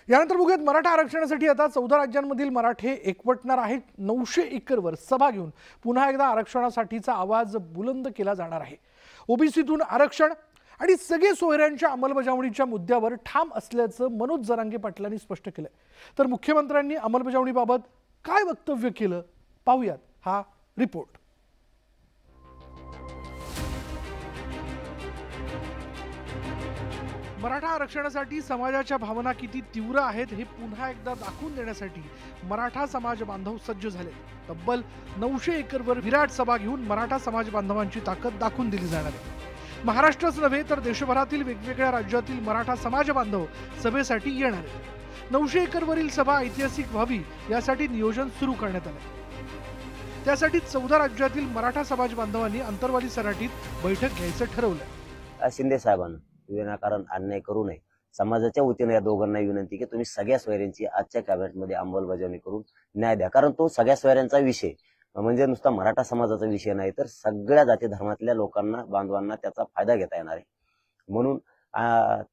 यानंतर बघूयात मराठा आरक्षणासाठी आता 14 राज्यांमधील मराठे एकवटणार आहेत। 900 एकरवर सभा घेऊन पुन्हा एकदा आरक्षणासाठीचा आवाज बुलंद केला जाणार आहे। ओबीसीतून आरक्षण आणि सगळे सोयऱ्यांच्या अंमलबजावणीच्या मुद्द्यावर ठाम असल्याचं मनोज जरांगे पाटलांनी स्पष्ट केलं। तर मुख्यमंत्र्यांनी अंमलबजावणीबाबत काय वक्तव्य केलं पाहूयात हा रिपोर्ट। मराठा आरक्षणासाठी समाजाच्या भावना किती तीव्र आहेत हे पुन्हा एकदा दाखवून देण्यासाठी मराठा समाज बांधव सज्ज झाले। तब्बल 900 एकरवर विराट सभा घेऊन मराठा समाज बांधवांची ताकद दाखवून दिली जाणार आहे। महाराष्ट्रच नव्हे तर देशभरातील वेगवेगळ्या राज्यातील मराठा समाज बांधव सभेसाठी येणार आहेत। 900 एकरवरील सभा ऐतिहासिक व्हावी यासाठी नियोजन सुरू करण्यात आले। त्यासाठी 14 राज्यातील मराठा समाज बांधवांनी अंतरवाली सराटीत बैठक घ्यायचं ठरवलं। शिंदे साहेबांना विनाकारण अन्याय करू नये, समाजाच्या वतीने या दोघांना विनंती की तुम्ही सगळ्या सोयऱ्यांची आजच्या कॅबिनेटमध्ये अंमलबजावणी करून न्याय द्या। कारण तो सगळ्या सोयऱ्यांचा विषय म्हणजे नुसता मराठा समाजाचा विषय नाही, तर सगळ्या जाती धर्मातल्या लोकांना बांधवांना त्याचा फायदा घेता येणार आहे। म्हणून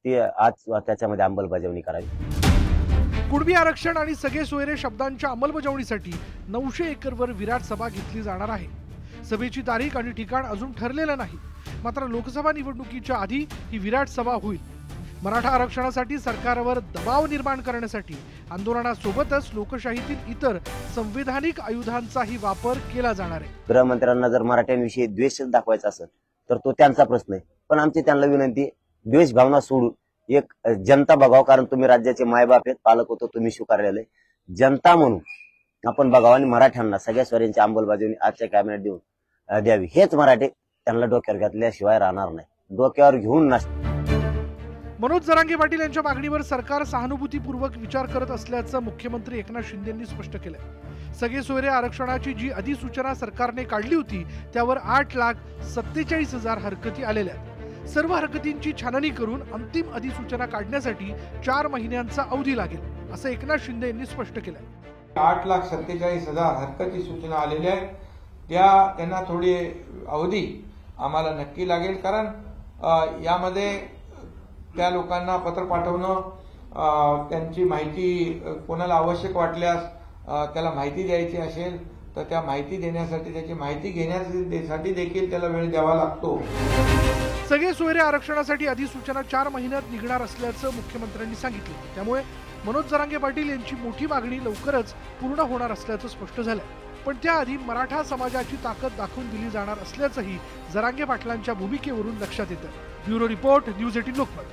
ते आज त्याच्यामध्ये अंमलबजावणी करावी। कुणबी आरक्षण आणि सगळे सोयरे शब्दांच्या अंमलबजावणीसाठी 900 एकरवर विराट सभा घेतली जाणार आहे। सभेची तारीख आणि ठिकाण अजून ठरलेलं नाही, मात्र लोकसभा निवडणुकीच्या आधी ही विराट सभा होईल। मराठा आरक्षणासाठी सरकारवर दबाव निर्माण करण्यासाठी आंदोलनासोबतच लोकशाहीतील इतर संवैधानिक आयुधांचाही वापर केला जाणार आहे। गृहमंत्र्यांना जर मराठ्यांविषयी द्वेष दाखवायचा असेल तर तो त्यांचा प्रश्न आहे, पण आमची त्यांना विनंती द्वेष भावना सोडून एक जनता बघाव, कारण तुम्ही राज्याचे मायबाप आहेत, पालक होतो तुम्ही स्वीकारलेले जनता म्हणून आपण बघावं आणि मराठ्यांना सगळ्या स्वरांची अंमलबजावणी आजच्या कॅबिनेट देऊन द्यावी। हेच मराठे त्यांना डोक्यावर घातल्याशिवाय राहणार नाही, डोक्यावर घेऊन नसते। मनोज जरांगे पाटील यांच्या मागणीवर सरकार सहानुभूतीपूर्वक विचार करत असल्याचं मुख्यमंत्री एकनाथ शिंदे यांनी स्पष्ट केलंय। सगळे सोयरे आरक्षणाची जी अधिसूचना सरकारने काढली होती त्यावर 8,47,000 हरकती आलेल्या आहेत। सर्व हरकतींची छाननी करून अंतिम अधिसूचना काढण्यासाठी 4 महिन्यांचा अवधी लागेल असं एकनाथ शिंदे यांनी स्पष्ट केलंय। 8,47,000 हरकती सूचना आलेल्या आहेत, त्यांना थोडी अवधी आम्हाला नक्की लागेल, कारण यामध्ये त्या लोकांना पत्र पाठवणं, त्यांची माहिती कोणाला आवश्यक वाटल्यास त्याला माहिती द्यायची असेल तर त्या माहिती देण्यासाठी, त्याची माहिती घेण्यासाठी देखील त्याला वेळ द्यावा लागतो। सगळे सोयरे आरक्षणासाठी अधिसूचना 4 महिन्यात निघणार असल्याचं मुख्यमंत्र्यांनी सांगितलं। त्यामुळे मनोज जरांगे पाटील यांची मोठी मागणी लवकरच पूर्ण होणार असल्याचं स्पष्ट झालं। पण त्याआधी मराठा समाजाची ताकद दाखवून दिली जाणार असल्याचंही जरांगे पाटलांच्या भूमिकेवरून लक्षात येतं। Bureau report, news 18 Lokmat.